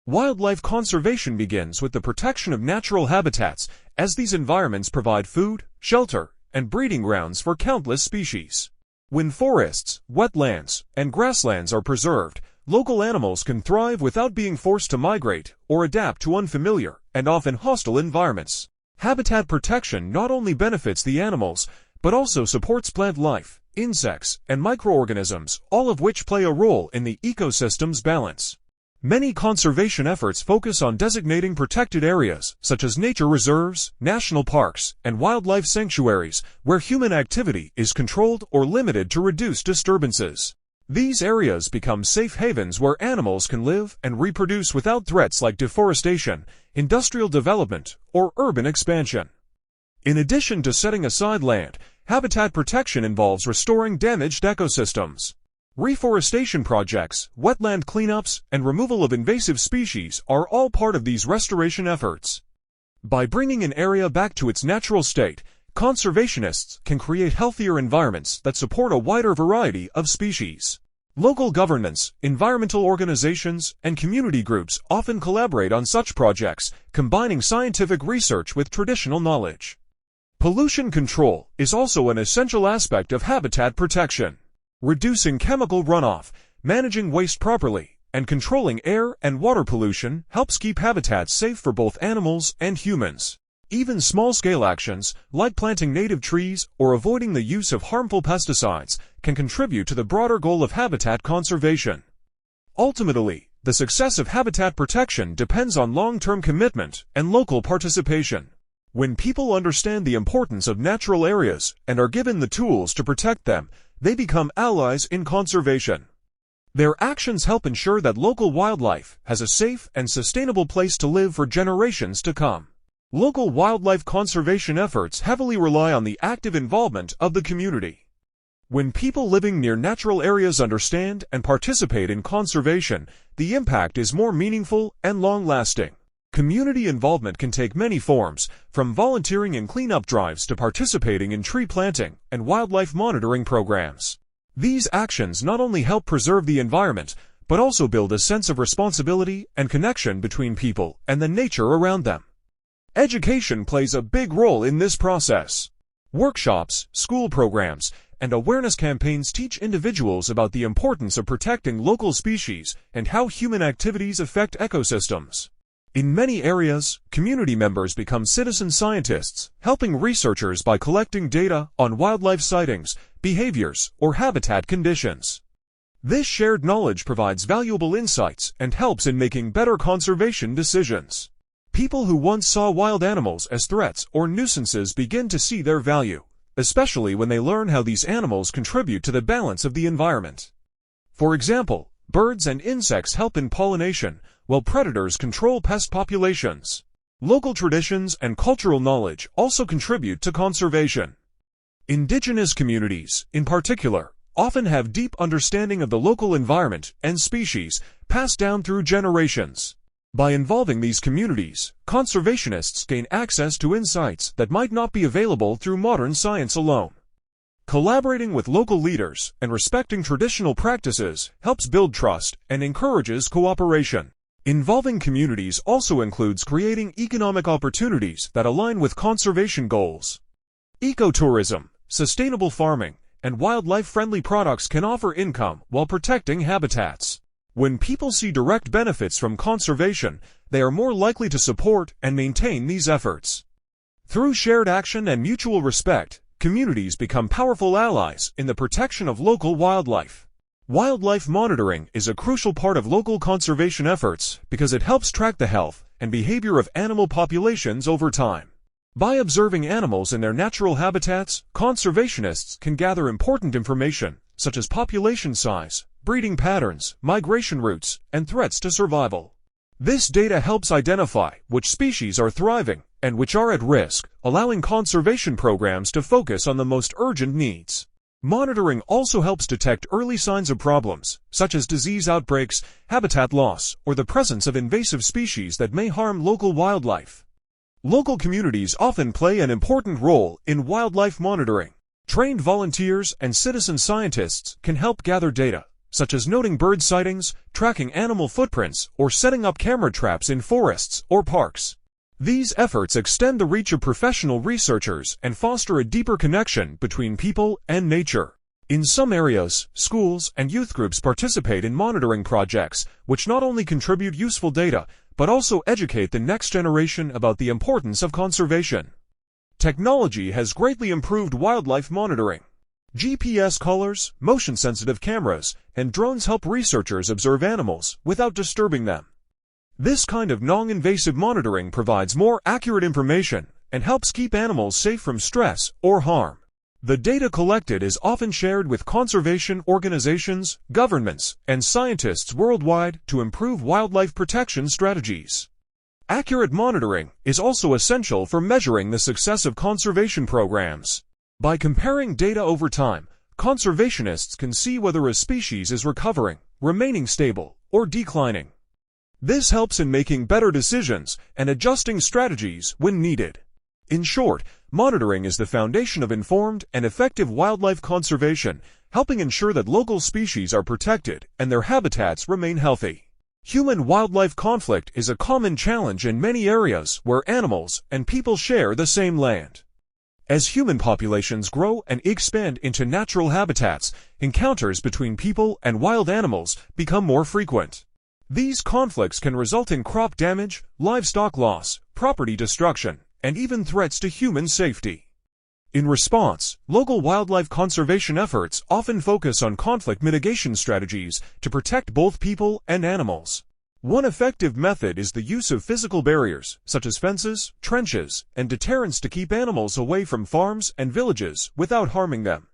Wildlife conservation begins with the protection of natural habitats, as these environments provide food, shelter, and breeding grounds for countless species. When forests, wetlands, and grasslands are preserved, local animals can thrive without being forced to migrate or adapt to unfamiliar and often hostile environments. Habitat protection not only benefits the animals, but also supports plant life, insects, and microorganisms, all of which play a role in the ecosystem's balance. Many conservation efforts focus on designating protected areas, such as nature reserves, national parks, and wildlife sanctuaries, where human activity is controlled or limited to reduce disturbances. These areas become safe havens where animals can live and reproduce without threats like deforestation, industrial development, or urban expansion. In addition to setting aside land, habitat protection involves restoring damaged ecosystems. Reforestation projects, wetland cleanups, and removal of invasive species are all part of these restoration efforts. By bringing an area back to its natural state, conservationists can create healthier environments that support a wider variety of species. Local governments, environmental organizations, and community groups often collaborate on such projects, combining scientific research with traditional knowledge. Pollution control is also an essential aspect of habitat protection. Reducing chemical runoff, managing waste properly, and controlling air and water pollution helps keep habitats safe for both animals and humans. Even small-scale actions, like planting native trees or avoiding the use of harmful pesticides, can contribute to the broader goal of habitat conservation. Ultimately, the success of habitat protection depends on long-term commitment and local participation. When people understand the importance of natural areas and are given the tools to protect them, they become allies in conservation. Their actions help ensure that local wildlife has a safe and sustainable place to live for generations to come. Local wildlife conservation efforts heavily rely on the active involvement of the community. When people living near natural areas understand and participate in conservation, the impact is more meaningful and long-lasting. Community involvement can take many forms, from volunteering in cleanup drives to participating in tree planting and wildlife monitoring programs. These actions not only help preserve the environment, but also build a sense of responsibility and connection between people and the nature around them. Education plays a big role in this process. Workshops, school programs, and awareness campaigns teach individuals about the importance of protecting local species and how human activities affect ecosystems. In many areas, community members become citizen scientists, helping researchers by collecting data on wildlife sightings, behaviors, or habitat conditions. This shared knowledge provides valuable insights and helps in making better conservation decisions. People who once saw wild animals as threats or nuisances begin to see their value, especially when they learn how these animals contribute to the balance of the environment. For example, birds and insects help in pollination, while predators control pest populations. Local traditions and cultural knowledge also contribute to conservation. Indigenous communities, in particular, often have deep understanding of the local environment and species, passed down through generations. By involving these communities, conservationists gain access to insights that might not be available through modern science alone. Collaborating with local leaders and respecting traditional practices helps build trust and encourages cooperation. Involving communities also includes creating economic opportunities that align with conservation goals. Ecotourism, sustainable farming, and wildlife-friendly products can offer income while protecting habitats. When people see direct benefits from conservation, they are more likely to support and maintain these efforts. Through shared action and mutual respect, communities become powerful allies in the protection of local wildlife. Wildlife monitoring is a crucial part of local conservation efforts because it helps track the health and behavior of animal populations over time. By observing animals in their natural habitats, conservationists can gather important information such as population size, breeding patterns, migration routes, and threats to survival. This data helps identify which species are thriving and which are at risk, allowing conservation programs to focus on the most urgent needs. Monitoring also helps detect early signs of problems, such as disease outbreaks, habitat loss, or the presence of invasive species that may harm local wildlife. Local communities often play an important role in wildlife monitoring. Trained volunteers and citizen scientists can help gather data, such as noting bird sightings, tracking animal footprints, or setting up camera traps in forests or parks. These efforts extend the reach of professional researchers and foster a deeper connection between people and nature. In some areas, schools and youth groups participate in monitoring projects, which not only contribute useful data, but also educate the next generation about the importance of conservation. Technology has greatly improved wildlife monitoring. GPS collars, motion-sensitive cameras, and drones help researchers observe animals without disturbing them. This kind of non-invasive monitoring provides more accurate information and helps keep animals safe from stress or harm. The data collected is often shared with conservation organizations, governments, and scientists worldwide to improve wildlife protection strategies. Accurate monitoring is also essential for measuring the success of conservation programs. By comparing data over time, conservationists can see whether a species is recovering, remaining stable, or declining. This helps in making better decisions and adjusting strategies when needed. In short, monitoring is the foundation of informed and effective wildlife conservation, helping ensure that local species are protected and their habitats remain healthy. Human-wildlife conflict is a common challenge in many areas where animals and people share the same land. As human populations grow and expand into natural habitats, encounters between people and wild animals become more frequent. These conflicts can result in crop damage, livestock loss, property destruction, and even threats to human safety. In response, local wildlife conservation efforts often focus on conflict mitigation strategies to protect both people and animals. One effective method is the use of physical barriers, such as fences, trenches, and deterrents to keep animals away from farms and villages without harming them.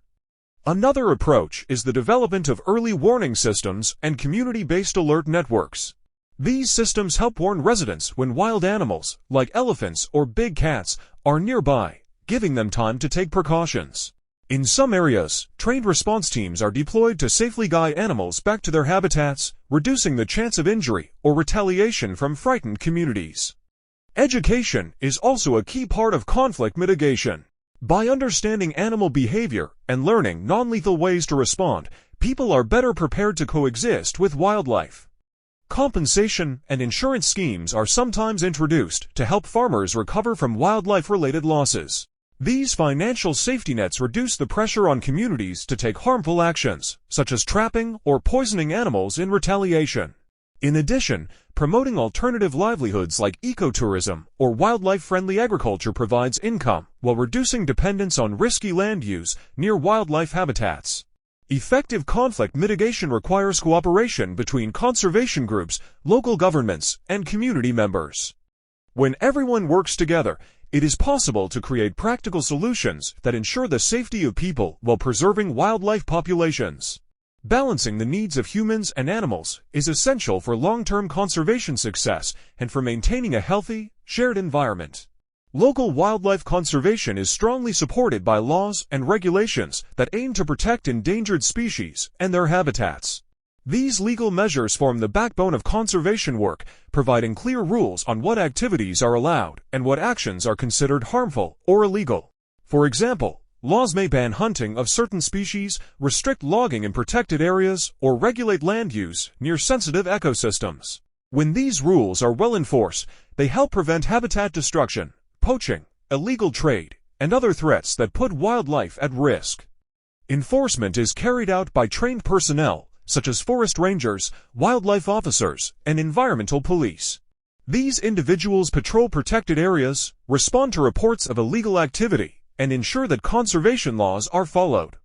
Another approach is the development of early warning systems and community-based alert networks. These systems help warn residents when wild animals, like elephants or big cats, are nearby, giving them time to take precautions. In some areas, trained response teams are deployed to safely guide animals back to their habitats, reducing the chance of injury or retaliation from frightened communities. Education is also a key part of conflict mitigation. By understanding animal behavior and learning non-lethal ways to respond, people are better prepared to coexist with wildlife. Compensation and insurance schemes are sometimes introduced to help farmers recover from wildlife-related losses. These financial safety nets reduce the pressure on communities to take harmful actions, such as trapping or poisoning animals in retaliation. In addition, promoting alternative livelihoods like ecotourism or wildlife-friendly agriculture provides income while reducing dependence on risky land use near wildlife habitats. Effective conflict mitigation requires cooperation between conservation groups, local governments, and community members. When everyone works together, it is possible to create practical solutions that ensure the safety of people while preserving wildlife populations. Balancing the needs of humans and animals is essential for long-term conservation success and for maintaining a healthy, shared environment. Local wildlife conservation is strongly supported by laws and regulations that aim to protect endangered species and their habitats. These legal measures form the backbone of conservation work, providing clear rules on what activities are allowed and what actions are considered harmful or illegal. For example, laws may ban hunting of certain species, restrict logging in protected areas, or regulate land use near sensitive ecosystems. When these rules are well enforced, they help prevent habitat destruction, poaching, illegal trade, and other threats that put wildlife at risk. Enforcement is carried out by trained personnel, such as forest rangers, wildlife officers, and environmental police. These individuals patrol protected areas, respond to reports of illegal activity, and ensure that conservation laws are followed.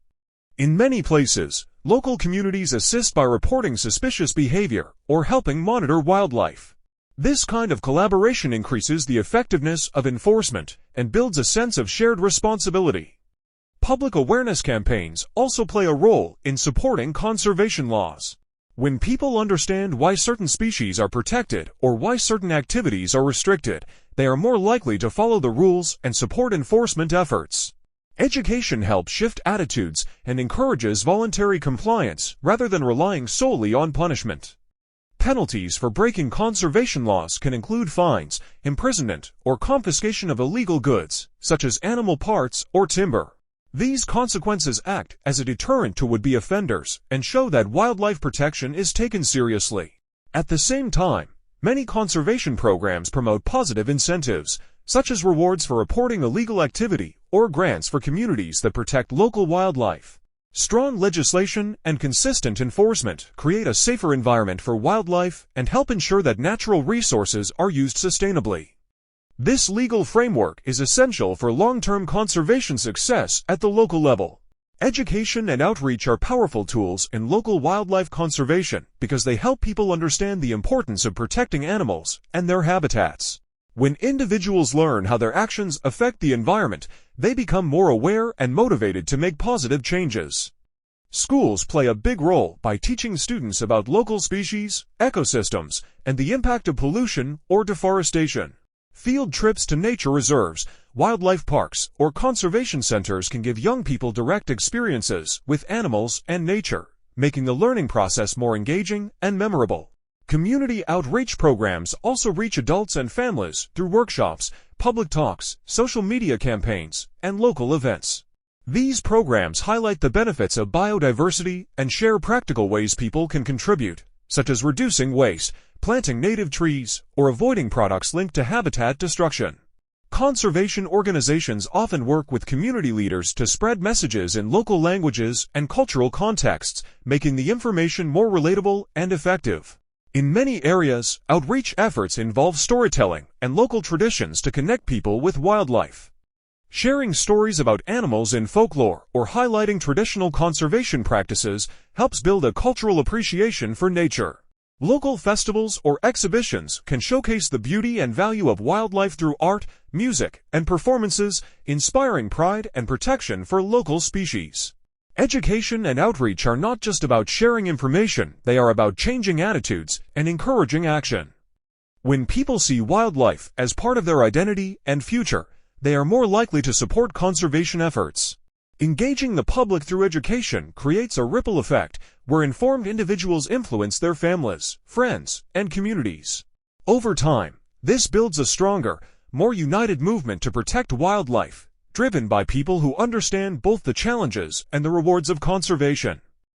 In many places, local communities assist by reporting suspicious behavior or helping monitor wildlife. This kind of collaboration increases the effectiveness of enforcement and builds a sense of shared responsibility. Public awareness campaigns also play a role in supporting conservation laws. When people understand why certain species are protected or why certain activities are restricted, they are more likely to follow the rules and support enforcement efforts. Education helps shift attitudes and encourages voluntary compliance rather than relying solely on punishment. Penalties for breaking conservation laws can include fines, imprisonment, or confiscation of illegal goods, such as animal parts or timber. These consequences act as a deterrent to would-be offenders and show that wildlife protection is taken seriously. At the same time, many conservation programs promote positive incentives, such as rewards for reporting illegal activity or grants for communities that protect local wildlife. Strong legislation and consistent enforcement create a safer environment for wildlife and help ensure that natural resources are used sustainably. This legal framework is essential for long-term conservation success at the local level. Education and outreach are powerful tools in local wildlife conservation because they help people understand the importance of protecting animals and their habitats. When individuals learn how their actions affect the environment, they become more aware and motivated to make positive changes. Schools play a big role by teaching students about local species, ecosystems, and the impact of pollution or deforestation. Field trips to nature reserves, wildlife parks, or conservation centers can give young people direct experiences with animals and nature, making the learning process more engaging and memorable. Community outreach programs also reach adults and families through workshops, public talks, social media campaigns, and local events. These programs highlight the benefits of biodiversity and share practical ways people can contribute, such as reducing waste, planting native trees, or avoiding products linked to habitat destruction. Conservation organizations often work with community leaders to spread messages in local languages and cultural contexts, making the information more relatable and effective. In many areas, outreach efforts involve storytelling and local traditions to connect people with wildlife. Sharing stories about animals in folklore or highlighting traditional conservation practices helps build a cultural appreciation for nature. Local festivals or exhibitions can showcase the beauty and value of wildlife through art, music, and performances, inspiring pride and protection for local species. Education and outreach are not just about sharing information, they are about changing attitudes and encouraging action. When people see wildlife as part of their identity and future, they are more likely to support conservation efforts. Engaging the public through education creates a ripple effect where informed individuals influence their families, friends, and communities. Over time, this builds a stronger, more united movement to protect wildlife, driven by people who understand both the challenges and the rewards of conservation.